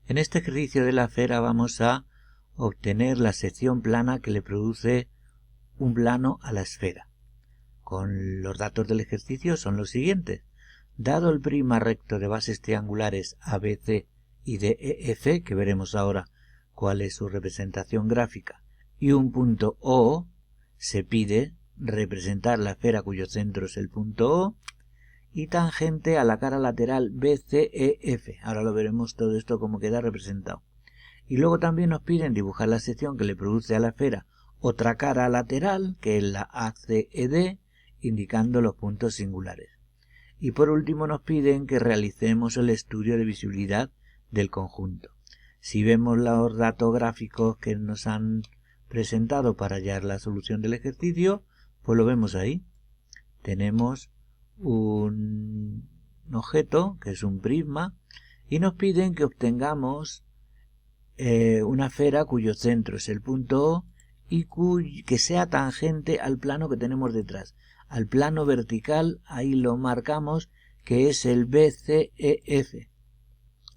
En este ejercicio de la esfera vamos a obtener la sección plana que le produce un plano a la esfera. Con los datos del ejercicio son los siguientes. Dado el prisma recto de bases triangulares ABC y DEF, que veremos ahora cuál es su representación gráfica, y un punto O, se pide representar la esfera cuyo centro es el punto O, y tangente a la cara lateral BCEF. Ahora lo veremos todo esto cómo queda representado. Y luego también nos piden dibujar la sección que le produce a la esfera otra cara lateral, que es la ACED, indicando los puntos singulares. Y por último nos piden que realicemos el estudio de visibilidad del conjunto. Si vemos los datos gráficos que nos han presentado para hallar la solución del ejercicio, pues lo vemos ahí. Tenemos un objeto que es un prisma y nos piden que obtengamos una esfera cuyo centro es el punto O y que sea tangente al plano que tenemos detrás. Al plano vertical, ahí lo marcamos, que es el BCEF.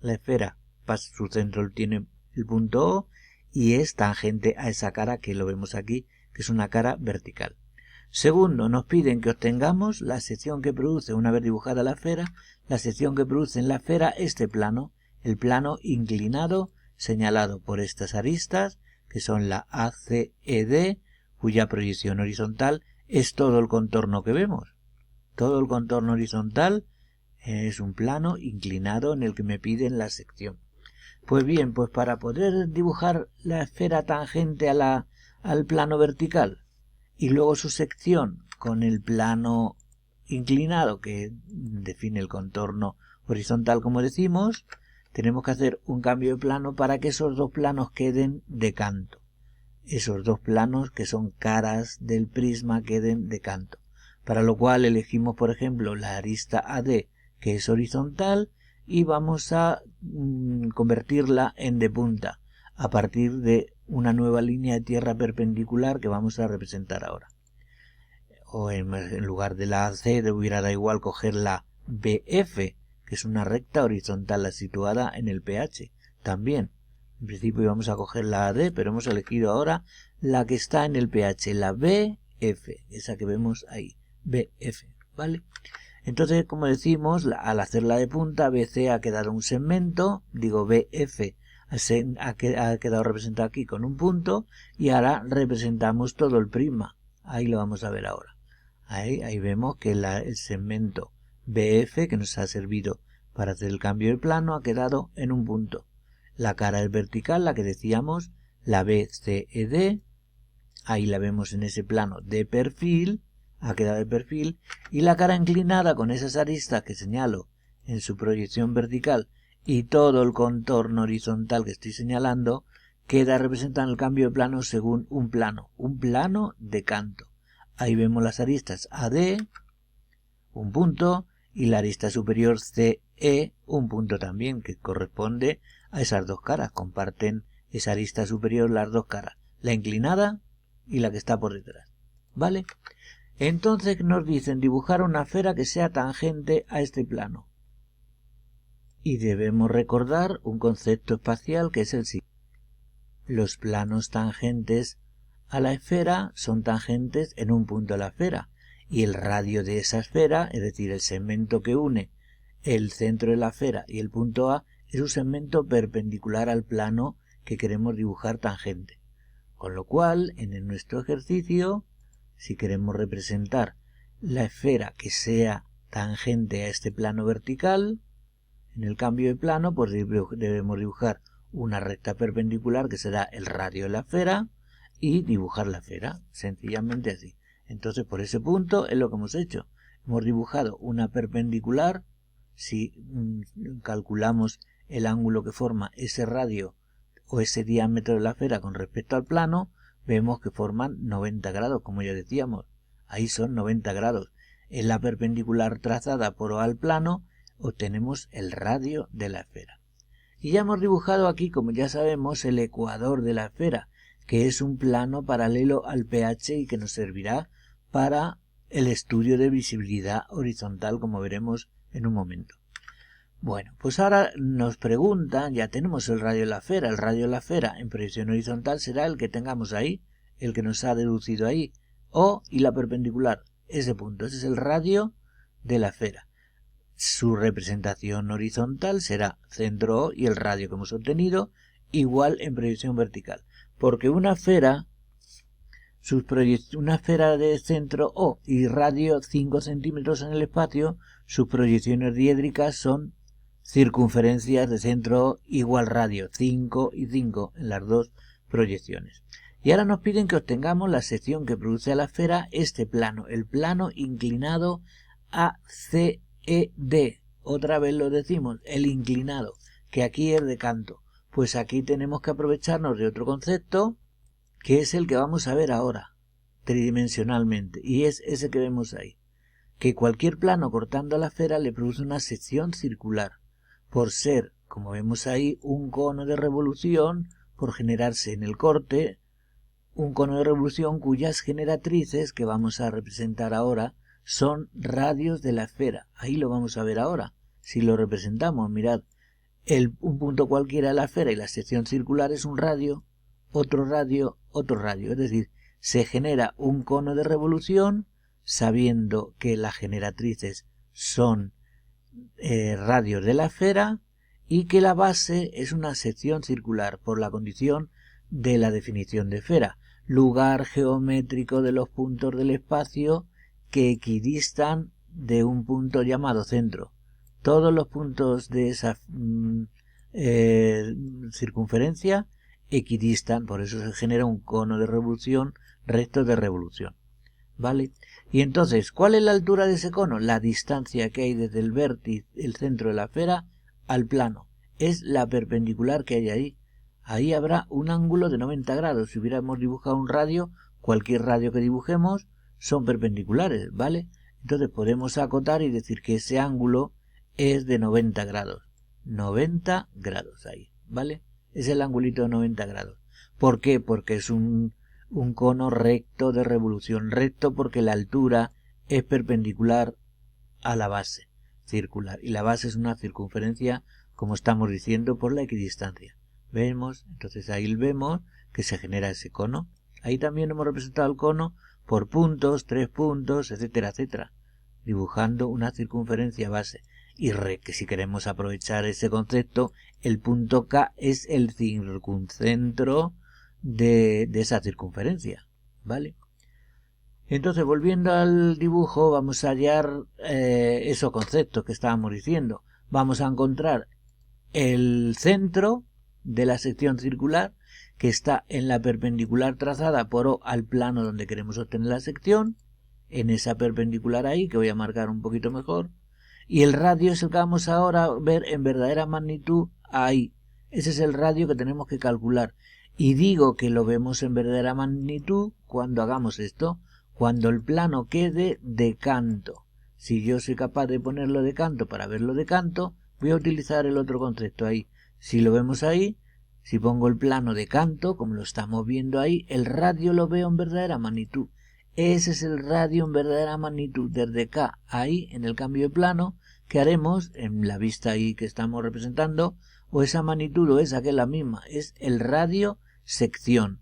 La esfera, su centro tiene el punto O y es tangente a esa cara que lo vemos aquí, que es una cara vertical. Segundo, nos piden que obtengamos la sección que produce, una vez dibujada la esfera, la sección que produce en la esfera este plano, el plano inclinado señalado por estas aristas, que son la ACED, cuya proyección horizontal es todo el contorno que vemos. Todo el contorno horizontal es un plano inclinado en el que me piden la sección. Pues bien, pues para poder dibujar la esfera tangente al plano vertical, y luego su sección con el plano inclinado que define el contorno horizontal, como decimos, tenemos que hacer un cambio de plano para que esos dos planos queden de canto. Esos dos planos que son caras del prisma queden de canto. Para lo cual elegimos, por ejemplo, la arista AD, que es horizontal, y vamos a convertirla en de punta a partir de una nueva línea de tierra perpendicular que vamos a representar ahora. O en lugar de la AC hubiera dado igual coger la BF, que es una recta horizontal situada en el pH. También, en principio íbamos a coger la AD, pero hemos elegido ahora la que está en el pH, la BF, esa que vemos ahí, BF, ¿vale? Entonces, como decimos, al hacerla de punta, BC ha quedado un segmento, digo BF, ha quedado representado aquí con un punto, y ahora representamos todo el prisma. Ahí lo vamos a ver ahora. Ahí vemos que el segmento BF, que nos ha servido para hacer el cambio de plano, ha quedado en un punto. La cara es vertical, la que decíamos, la BCED, ahí la vemos en ese plano de perfil, ha quedado de perfil, y la cara inclinada con esas aristas que señalo en su proyección vertical y todo el contorno horizontal que estoy señalando, queda representado en el cambio de plano según un plano de canto. Ahí vemos las aristas AD, un punto, y la arista superior CE, un punto también, que corresponde a esas dos caras. Comparten esa arista superior las dos caras, la inclinada y la que está por detrás. ¿Vale? Entonces nos dicen dibujar una esfera que sea tangente a este plano. Y debemos recordar un concepto espacial que es el siguiente. Los planos tangentes a la esfera son tangentes en un punto de la esfera, y el radio de esa esfera, es decir, el segmento que une el centro de la esfera y el punto A, es un segmento perpendicular al plano que queremos dibujar tangente. Con lo cual, en nuestro ejercicio, si queremos representar la esfera que sea tangente a este plano vertical, en el cambio de plano, pues debemos dibujar una recta perpendicular que será el radio de la esfera y dibujar la esfera, sencillamente así. Entonces, por ese punto es lo que hemos hecho. Hemos dibujado una perpendicular. Si calculamos el ángulo que forma ese radio o ese diámetro de la esfera con respecto al plano, vemos que forman 90 grados, como ya decíamos. Ahí son 90 grados. En la perpendicular trazada por O al plano, obtenemos el radio de la esfera. Y ya hemos dibujado aquí, como ya sabemos, el ecuador de la esfera, que es un plano paralelo al pH y que nos servirá para el estudio de visibilidad horizontal, como veremos en un momento. Bueno, pues ahora nos preguntan, ya tenemos el radio de la esfera. El radio de la esfera en proyección horizontal será el que tengamos ahí, el que nos ha deducido ahí. Y la perpendicular, ese punto, ese es el radio de la esfera. Su representación horizontal será centro O y el radio que hemos obtenido igual en proyección vertical. Porque una esfera de centro O y radio 5 centímetros en el espacio, sus proyecciones diédricas son circunferencias de centro O igual radio, 5 y 5 en las dos proyecciones. Y ahora nos piden que obtengamos la sección que produce a la esfera este plano, el plano inclinado ACED. Otra vez lo decimos, el inclinado, que aquí es de canto. Pues aquí tenemos que aprovecharnos de otro concepto, que es el que vamos a ver ahora, tridimensionalmente, y es ese que vemos ahí. Que cualquier plano cortando a la esfera le produce una sección circular, por ser, como vemos ahí, un cono de revolución, por generarse en el corte, un cono de revolución cuyas generatrices, que vamos a representar ahora, son radios de la esfera. Ahí lo vamos a ver ahora. Si lo representamos, mirad, un punto cualquiera de la esfera y la sección circular es un radio, otro radio, otro radio. Es decir, se genera un cono de revolución sabiendo que las generatrices son radios de la esfera y que la base es una sección circular por la condición de la definición de esfera, lugar geométrico de los puntos del espacio que equidistan de un punto llamado centro. Todos los puntos de esa circunferencia equidistan, por eso se genera un cono de revolución recto de revolución. ¿Vale? Y entonces, ¿cuál es la altura de ese cono? La distancia que hay desde el vértice, el centro de la esfera, al plano. Es la perpendicular que hay ahí. Ahí habrá un ángulo de 90 grados. Si hubiéramos dibujado un radio, cualquier radio que dibujemos son perpendiculares, ¿vale? Entonces podemos acotar y decir que ese ángulo es de 90 grados. 90 grados ahí, ¿vale? Es el angulito de 90 grados. ¿Por qué? Porque es un cono recto de revolución. Recto porque la altura es perpendicular a la base circular. Y la base es una circunferencia, como estamos diciendo, por la equidistancia. Vemos, entonces ahí vemos que se genera ese cono. Ahí también hemos representado el cono por puntos, 3 puntos, etcétera, etcétera, dibujando una circunferencia base. Y que si queremos aprovechar ese concepto, el punto K es el circuncentro de esa circunferencia, ¿vale? Entonces, volviendo al dibujo, vamos a hallar esos conceptos que estábamos diciendo. Vamos a encontrar el centro de la sección circular, que está en la perpendicular trazada por O al plano donde queremos obtener la sección, en esa perpendicular ahí, que voy a marcar un poquito mejor, y el radio es el que vamos ahora a ver en verdadera magnitud ahí. Ese es el radio que tenemos que calcular. Y digo que lo vemos en verdadera magnitud cuando hagamos esto, cuando el plano quede de canto. Si yo soy capaz de ponerlo de canto para verlo de canto, voy a utilizar el otro concepto ahí. Si lo vemos ahí, si pongo el plano de canto, como lo estamos viendo ahí, el radio lo veo en verdadera magnitud. Ese es el radio en verdadera magnitud, desde K ahí, en el cambio de plano, que haremos en la vista ahí que estamos representando, o esa magnitud o esa que es la misma, es el radio sección.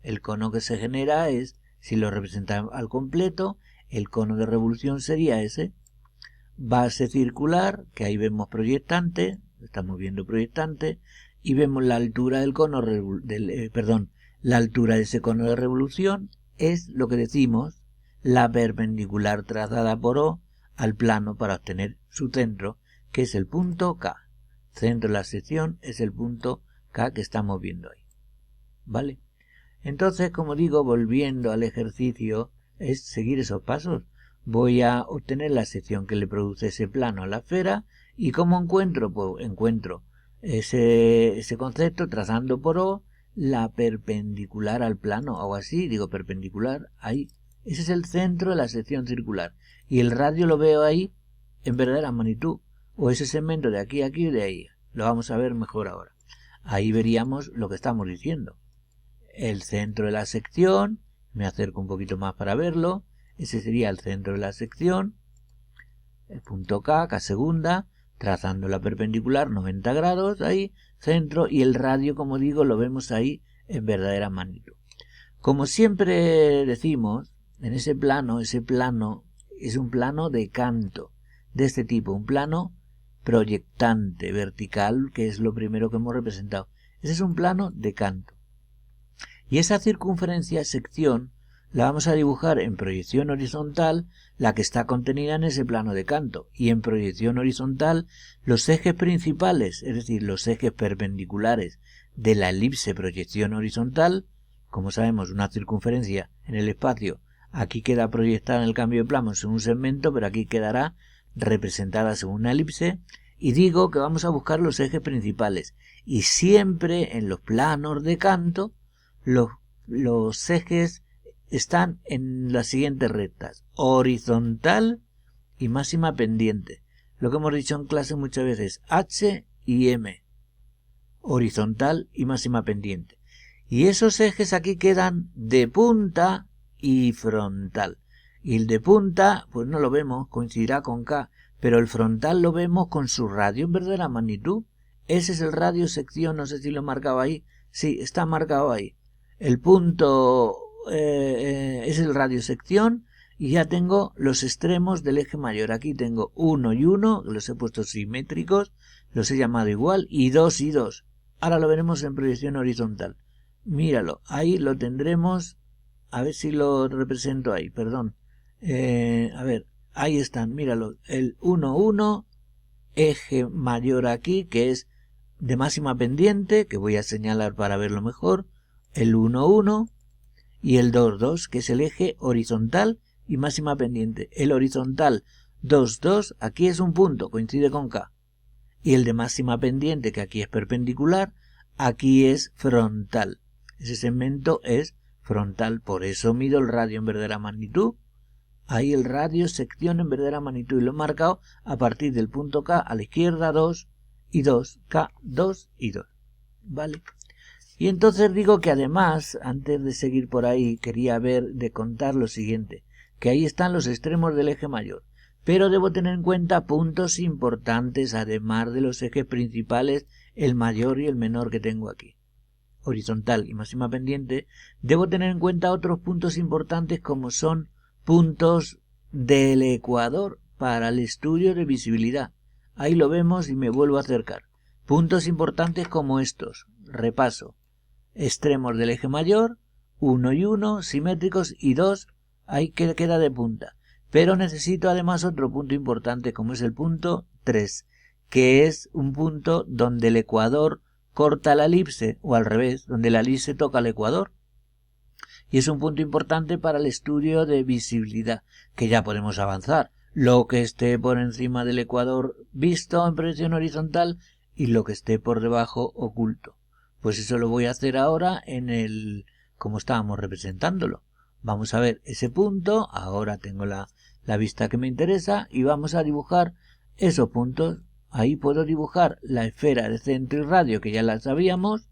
El cono que se genera es, si lo representamos al completo, el cono de revolución sería ese. Base circular, que ahí vemos proyectante, estamos viendo proyectante, y vemos la altura del cono, la altura de ese cono de revolución es lo que decimos, la perpendicular trazada por O al plano para obtener su centro, que es el punto K. Centro de la sección es el punto K que estamos viendo ahí. ¿Vale? Entonces, como digo, volviendo al ejercicio, es seguir esos pasos. Voy a obtener la sección que le produce ese plano a la esfera. ¿Y cómo encuentro? Pues encuentro ese concepto trazando por O la perpendicular al plano, o así, digo perpendicular, ahí. Ese es el centro de la sección circular. Y el radio lo veo ahí en verdadera magnitud. O ese segmento de aquí a aquí y de ahí. Lo vamos a ver mejor ahora. Ahí veríamos lo que estamos diciendo. El centro de la sección, me acerco un poquito más para verlo, ese sería el centro de la sección, el punto K, K segunda, trazando la perpendicular 90 grados ahí, centro, y el radio, como digo, lo vemos ahí en verdadera magnitud. Como siempre decimos, en ese plano es un plano de canto, de este tipo, un plano proyectante, vertical, que es lo primero que hemos representado. Ese es un plano de canto. Y esa circunferencia, sección, la vamos a dibujar en proyección horizontal, la que está contenida en ese plano de canto. Y en proyección horizontal, los ejes principales, es decir, los ejes perpendiculares de la elipse proyección horizontal, como sabemos, una circunferencia en el espacio, aquí queda proyectada en el cambio de plano según un segmento, pero aquí quedará representada según una elipse. Y digo que vamos a buscar los ejes principales. Y siempre en los planos de canto, los ejes están en las siguientes rectas: horizontal y máxima pendiente. Lo que hemos dicho en clase muchas veces, H y M. Horizontal y máxima pendiente. Y esos ejes aquí quedan de punta y frontal. Y el de punta, pues no lo vemos, coincidirá con K, pero el frontal lo vemos con su radio en verdadera magnitud. Ese es el radio sección, no sé si lo he marcado ahí. Sí, está marcado ahí. El punto es el radio sección y ya tengo los extremos del eje mayor. Aquí tengo 1 y 1, los he puesto simétricos, los he llamado igual, y 2 y 2. Ahora lo veremos en proyección horizontal. Míralo, ahí lo tendremos. A ver si lo represento ahí, perdón. A ver, ahí están, míralo. El 1, 1, eje mayor aquí, que es de máxima pendiente, que voy a señalar para verlo mejor. El 1, 1 y el 2, 2, que es el eje horizontal y máxima pendiente. El horizontal 2, 2, aquí es un punto, coincide con K. Y el de máxima pendiente, que aquí es perpendicular, aquí es frontal. Ese segmento es frontal, por eso mido el radio en verdadera magnitud. Ahí el radio sección en verdadera magnitud y lo he marcado a partir del punto K a la izquierda 2 y 2, K, 2 y 2. ¿Vale? Y entonces digo que además, antes de seguir por ahí, quería de contar lo siguiente, que ahí están los extremos del eje mayor. Pero debo tener en cuenta puntos importantes, además de los ejes principales, el mayor y el menor que tengo aquí. Horizontal y máxima pendiente, debo tener en cuenta otros puntos importantes como son puntos del ecuador para el estudio de visibilidad. Ahí lo vemos y me vuelvo a acercar. Puntos importantes como estos. Repaso. Extremos del eje mayor, 1 y 1, simétricos, y 2, ahí queda de punta. Pero necesito además otro punto importante como es el punto 3, que es un punto donde el ecuador corta la elipse, o al revés, donde la elipse toca el ecuador. Y es un punto importante para el estudio de visibilidad, que ya podemos avanzar. Lo que esté por encima del ecuador visto en proyección horizontal y lo que esté por debajo oculto. Pues eso lo voy a hacer ahora como estábamos representándolo. Vamos a ver ese punto, ahora tengo la vista que me interesa y vamos a dibujar esos puntos. Ahí puedo dibujar la esfera de centro y radio, que ya la sabíamos,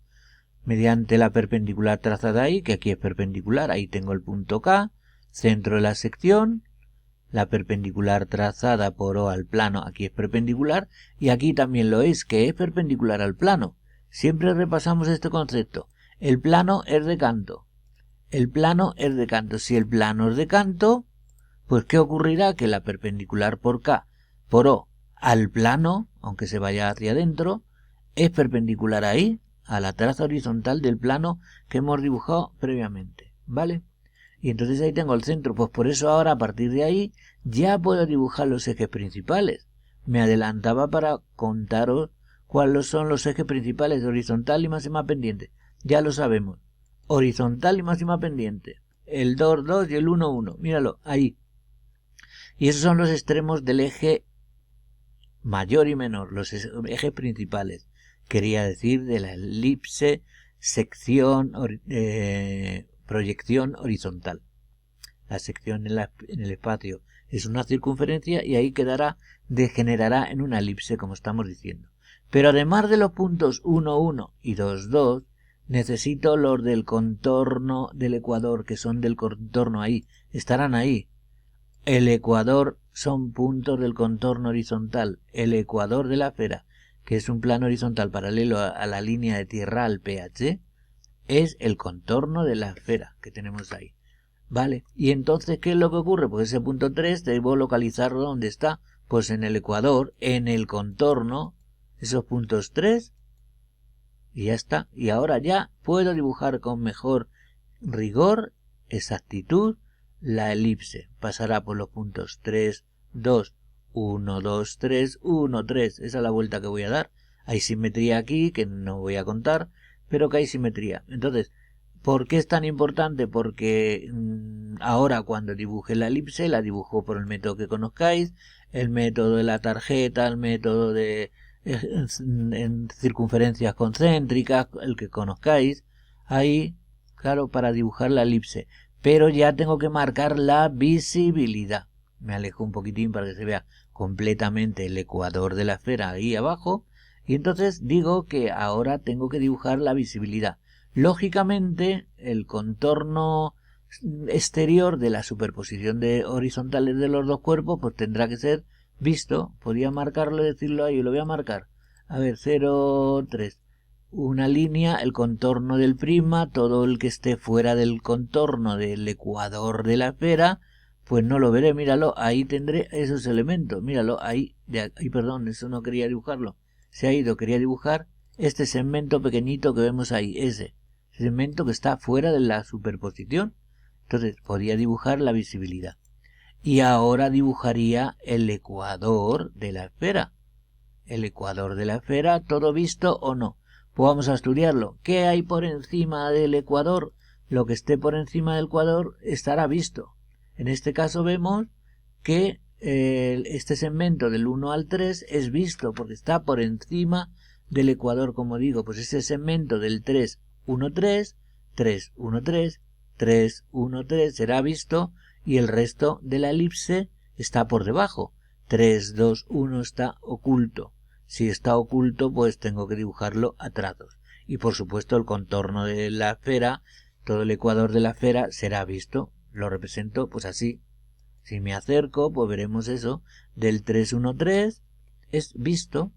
mediante la perpendicular trazada ahí, que aquí es perpendicular. Ahí tengo el punto K, centro de la sección, la perpendicular trazada por O al plano, aquí es perpendicular, y aquí también lo es, que es perpendicular al plano. Siempre repasamos este concepto. El plano es de canto. El plano es de canto. Si el plano es de canto, pues ¿qué ocurrirá? Que la perpendicular por K, por O, al plano, aunque se vaya hacia adentro, es perpendicular ahí, a la traza horizontal del plano que hemos dibujado previamente, ¿vale? Y entonces ahí tengo el centro, pues por eso ahora a partir de ahí ya puedo dibujar los ejes principales. Me adelantaba para contaros cuáles son los ejes principales de horizontal y máxima pendiente. Ya lo sabemos. Horizontal y máxima pendiente. El 2, 2 y el 1, 1. Míralo, ahí. Y esos son los extremos del eje mayor y menor, los ejes principales. Quería decir de la elipse, sección, proyección horizontal. La sección en el espacio es una circunferencia y ahí degenerará en una elipse, como estamos diciendo. Pero además de los puntos 1, 1 y 2, 2, necesito los del contorno del ecuador, que son del contorno ahí. Estarán ahí. El ecuador son puntos del contorno horizontal. El ecuador de la esfera, que es un plano horizontal paralelo a la línea de tierra al pH, es el contorno de la esfera que tenemos ahí. ¿Vale? Y entonces, ¿qué es lo que ocurre? Pues ese punto 3 debo localizarlo donde está. Pues en el ecuador, en el contorno, esos puntos 3, y ya está. Y ahora ya puedo dibujar con mejor rigor, exactitud, la elipse. Pasará por los puntos 3, 2, 1, 2, 3, 1, 3. Esa es la vuelta que voy a dar. Hay simetría aquí, que no voy a contar, pero que hay simetría. Entonces, ¿por qué es tan importante? Porque ahora cuando dibuje la elipse, la dibujo por el método que conozcáis, el método de la tarjeta, el método de en circunferencias concéntricas, el que conozcáis, ahí, claro, para dibujar la elipse. Pero ya tengo que marcar la visibilidad. Me alejo un poquitín para que se vea completamente el ecuador de la esfera ahí abajo. Y entonces digo que ahora tengo que dibujar la visibilidad. Lógicamente, el contorno exterior de la superposición de horizontales de los dos cuerpos pues tendrá que ser visto. Podría marcarlo y decirlo ahí, lo voy a marcar. A ver, 0, 3. Una línea, el contorno del prisma, todo el que esté fuera del contorno del ecuador de la esfera, pues no lo veré, míralo, ahí tendré esos elementos, míralo, ahí, perdón, eso no quería dibujarlo, se ha ido, quería dibujar este segmento pequeñito que vemos ahí, ese segmento que está fuera de la superposición. Entonces podía dibujar la visibilidad. Y ahora dibujaría el ecuador de la esfera. El ecuador de la esfera, ¿todo visto o no? Pues vamos a estudiarlo. ¿Qué hay por encima del ecuador? Lo que esté por encima del ecuador estará visto. En este caso vemos que este segmento del 1 al 3 es visto porque está por encima del ecuador, como digo. Pues ese segmento del 3, 1, 3, 3, 1, 3, 3, 1, 3 será visto y el resto de la elipse está por debajo. 3, 2, 1 está oculto. Si está oculto, pues tengo que dibujarlo a trazos. Y por supuesto el contorno de la esfera, todo el ecuador de la esfera será visto. Lo represento pues así. Si me acerco, pues veremos eso. Del 3, 1, 3 es visto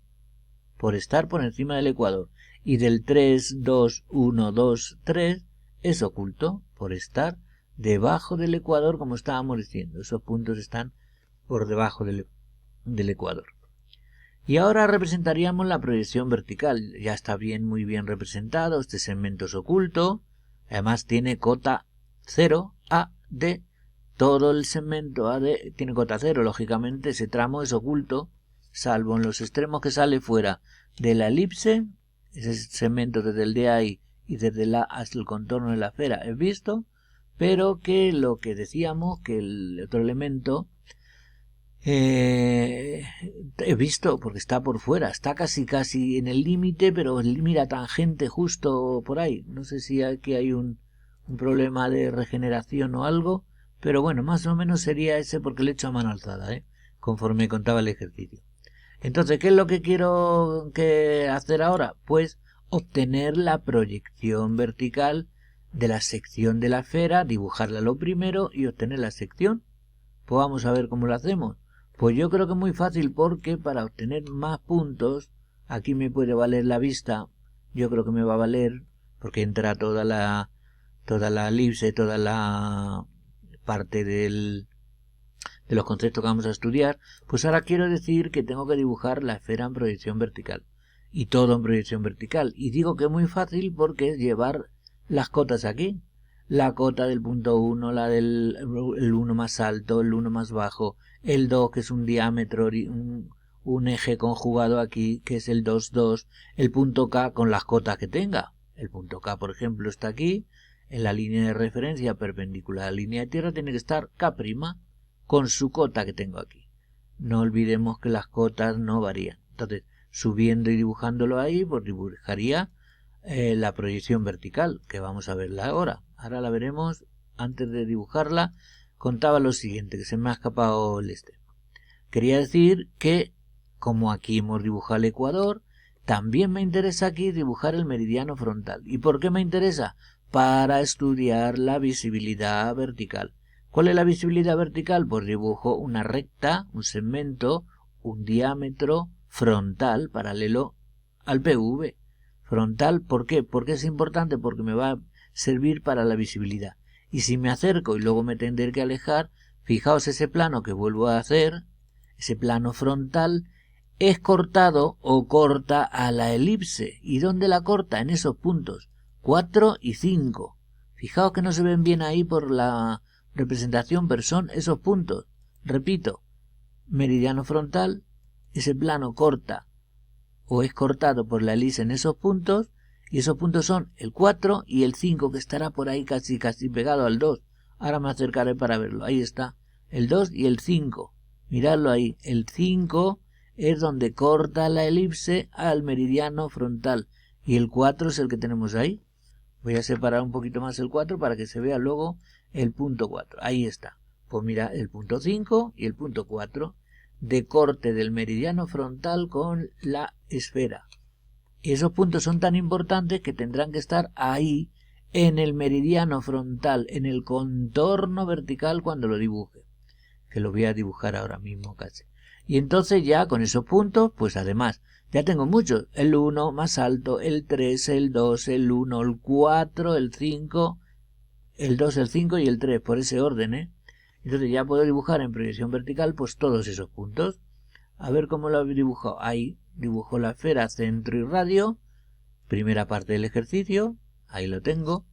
por estar por encima del ecuador. Y del 3, 2, 1, 2, 3 es oculto por estar debajo del ecuador, como estábamos diciendo. Esos puntos están por debajo del ecuador. Y ahora representaríamos la proyección vertical. Ya está bien, muy bien representado. Este segmento es oculto. Además tiene cota 0, AD. Todo el segmento AD tiene cota 0. Lógicamente ese tramo es oculto, salvo en los extremos que sale fuera de la elipse. Ese segmento desde el DA y desde la hasta el contorno de la esfera es visto. Pero que lo que decíamos, que el otro elemento he visto porque está por fuera, está casi en el límite, pero mira, tangente justo por ahí. No sé si aquí hay un problema de regeneración o algo, pero bueno, más o menos sería ese porque le he hecho a mano alzada, conforme contaba el ejercicio. Entonces, ¿qué es lo que quiero hacer ahora? Pues obtener la proyección vertical de la sección de la esfera, dibujarla lo primero y obtener la sección. Pues vamos a ver cómo lo hacemos. Pues yo creo que es muy fácil porque para obtener más puntos, aquí me puede valer la vista, yo creo que me va a valer porque entra toda la elipse, toda la parte de los conceptos que vamos a estudiar. Pues ahora quiero decir que tengo que dibujar la esfera en proyección vertical y todo en proyección vertical. Y digo que es muy fácil porque es llevar las cotas aquí. La cota del punto 1, la del el 1 más alto, el 1 más bajo, el 2 que es un diámetro, un eje conjugado aquí que es el 2, 2, el punto K con las cotas que tenga. El punto K, por ejemplo, está aquí, en la línea de referencia perpendicular a la línea de tierra tiene que estar K' con su cota que tengo aquí. No olvidemos que las cotas no varían. Entonces, subiendo y dibujándolo ahí, pues dibujaría la proyección vertical, que vamos a verla ahora. Ahora la veremos. Antes de dibujarla, contaba lo siguiente, que se me ha escapado el Quería decir que, como aquí hemos dibujado el ecuador, también me interesa aquí dibujar el meridiano frontal. ¿Y por qué me interesa? Para estudiar la visibilidad vertical. ¿Cuál es la visibilidad vertical? Pues dibujo una recta, un segmento, un diámetro frontal paralelo al PV. Frontal, ¿por qué? Porque es importante, porque me va a servir para la visibilidad. Y si me acerco y luego me tendré que alejar, fijaos ese plano que vuelvo a hacer, ese plano frontal, es cortado o corta a la elipse. ¿Y dónde la corta? En esos puntos 4 y 5. Fijaos que no se ven bien ahí por la representación, pero son esos puntos. Repito, meridiano frontal, ese plano corta o es cortado por la elipse en esos puntos, y esos puntos son el 4 y el 5, que estará por ahí casi pegado al 2. Ahora me acercaré para verlo. Ahí está, el 2 y el 5. Miradlo ahí, el 5 es donde corta la elipse al meridiano frontal, y el 4 es el que tenemos ahí. Voy a separar un poquito más el 4 para que se vea luego el punto 4. Ahí está. Pues mira, el punto 5 y el punto 4 de corte del meridiano frontal con la esfera. Esos puntos son tan importantes que tendrán que estar ahí en el meridiano frontal, en el contorno vertical cuando lo dibuje, que lo voy a dibujar ahora mismo casi. Y entonces ya con esos puntos, pues además, ya tengo muchos, el 1 más alto, el 3, el 2, el 1, el 4, el 5, el 2, el 5 y el 3, por ese orden, ¿eh? Entonces ya puedo dibujar en proyección vertical pues todos esos puntos. A ver cómo lo he dibujado. Ahí dibujo la esfera, centro y radio, primera parte del ejercicio, ahí lo tengo.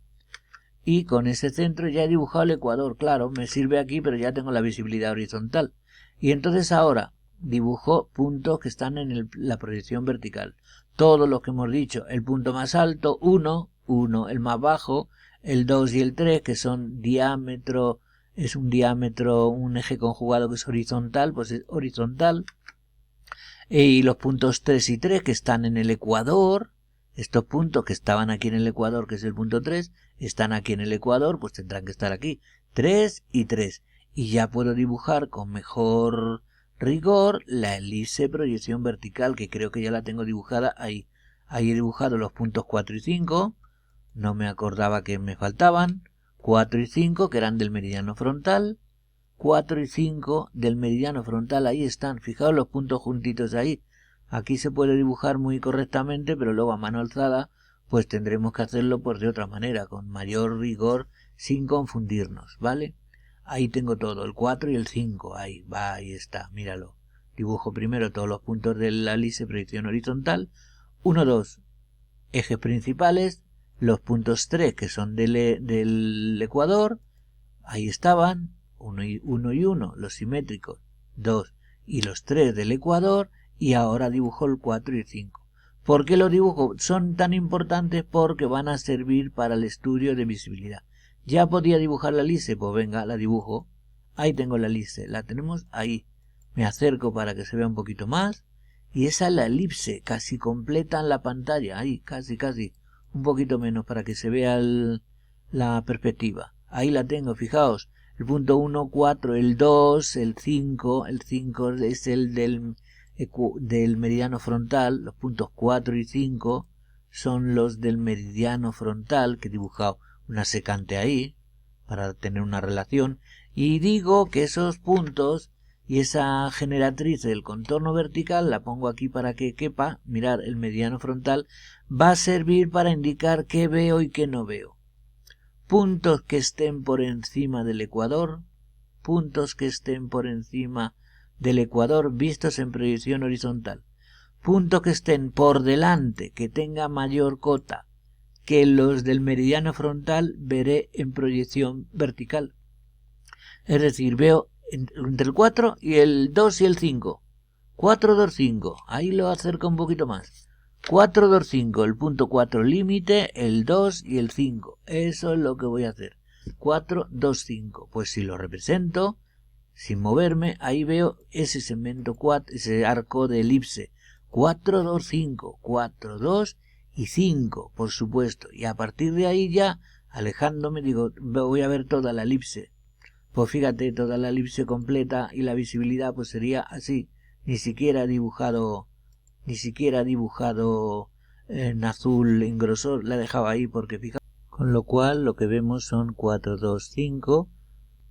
Y con ese centro ya he dibujado el ecuador, claro, me sirve aquí, pero ya tengo la visibilidad horizontal. Y entonces ahora dibujo puntos que están en la proyección vertical. Todos los que hemos dicho, el punto más alto, 1, el más bajo, el 2 y el 3, que son diámetro, es un diámetro, un eje conjugado que es horizontal, pues es horizontal. Y los puntos 3 y 3 que están en el ecuador, estos puntos que estaban aquí en el ecuador, que es el punto 3, están aquí en el ecuador, pues tendrán que estar aquí. 3 y 3. Y ya puedo dibujar con mejor rigor la elipse proyección vertical, que creo que ya la tengo dibujada ahí. Ahí he dibujado los puntos 4 y 5. No me acordaba que me faltaban. 4 y 5 que eran del meridiano frontal. 4 y 5 del meridiano frontal, ahí están. Fijaos los puntos juntitos ahí. Aquí se puede dibujar muy correctamente, pero luego a mano alzada pues tendremos que hacerlo pues de otra manera, con mayor rigor, sin confundirnos, ¿vale? Ahí tengo todo, el 4 y el 5, ahí va, ahí está, míralo. Dibujo primero todos los puntos de la elipse proyección horizontal. 1, 2, ejes principales, los puntos 3 que son del ecuador, ahí estaban, 1 y 1, los simétricos, 2 y los 3 del ecuador, y ahora dibujo el 4 y el 5. ¿Por qué los dibujo? Son tan importantes porque van a servir para el estudio de visibilidad. ¿Ya podía dibujar la elipse? Pues venga, la dibujo. Ahí tengo la elipse, la tenemos ahí. Me acerco para que se vea un poquito más. Y esa es la elipse, casi completa en la pantalla. Ahí, casi. Un poquito menos para que se vea la perspectiva. Ahí la tengo, fijaos. El punto 1, 4, el 2, el 5. El 5 es el del meridiano frontal. Los puntos 4 y 5 son los del meridiano frontal, que he dibujado una secante ahí para tener una relación. Y digo que esos puntos y esa generatriz del contorno vertical la pongo aquí para que quepa. Mirad, el meridiano frontal va a servir para indicar qué veo y qué no veo. Puntos que estén por encima del ecuador, puntos que estén por encima del ecuador vistos en proyección horizontal, puntos que estén por delante, que tenga mayor cota que los del meridiano frontal, veré en proyección vertical. Es decir, veo entre el 4 y el 2 y el 5. 4, 2, 5. Ahí lo acerco un poquito más. 4, 2, 5. El punto 4 límite, el 2 y el 5. Eso es lo que voy a hacer. 4, 2, 5. Pues si lo represento, sin moverme, ahí veo ese segmento 4, ese arco de elipse. 4, 2, 5. 4, 2 y 5, por supuesto. Y a partir de ahí ya, alejándome, digo, voy a ver toda la elipse. Pues fíjate, toda la elipse completa, y la visibilidad pues sería así. Ni siquiera dibujado en azul en grosor, la dejaba ahí porque fíjate. Con lo cual lo que vemos son 4, 2, 5.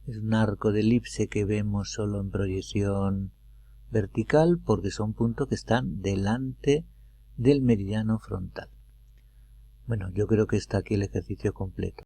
Es un arco de elipse que vemos solo en proyección vertical porque son puntos que están delante del meridiano frontal. Bueno, yo creo que está aquí el ejercicio completo.